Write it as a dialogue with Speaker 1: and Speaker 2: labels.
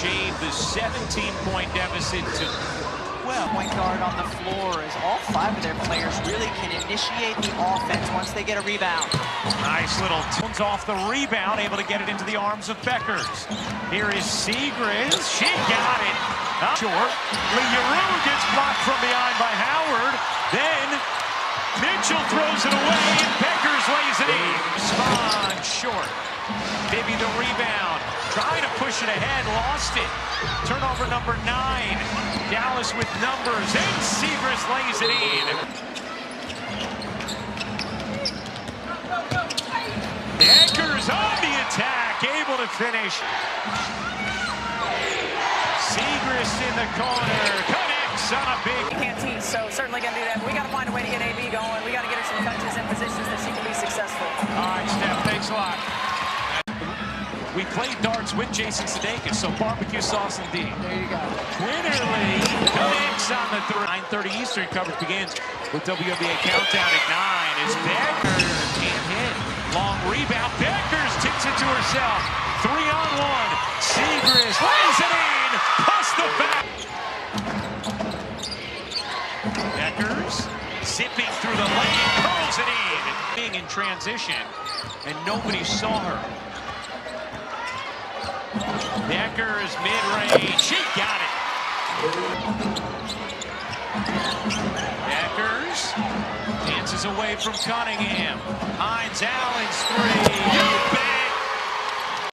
Speaker 1: shave the 17-point deficit to 12.
Speaker 2: Point guard on the floor as all 5 of their players really can initiate the offense once they get a rebound.
Speaker 1: Nice little tunes off the rebound, able to get it into the arms of Bueckers. Here is Bueckers. She got it. Up short. Leroux gets blocked from behind by Howard. Then Mitchell throws it away, and Bueckers lays it in. Spawn short. Maybe the rebound. Trying to push it ahead, lost it. Turnover number 9. Dallas with numbers, and Bueckers lays it in. Bueckers on the attack, able to finish. Bueckers in the corner, connects on a big.
Speaker 3: We can't teach, so certainly going to do that. We got to find a way to get AB going. We got to get her some touches and positions that she can be successful.
Speaker 1: All right, Steph, thanks a lot. We played darts with Jason Sudeikis, so barbecue sauce indeed.
Speaker 2: There you go.
Speaker 1: Quinterly connects on the 9:30 Eastern. Coverage begins with WNBA Countdown at 9. As Bueckers can't hit. Long rebound. Bueckers tips it to herself. 3-on-1. Bueckers lays it in. Plus the back. Bueckers zipping through the lane. Curls it in. Being in transition, and nobody saw her. Bueckers mid-range, she got it. Bueckers dances away from Cunningham. Hines Allen's 3. You bet.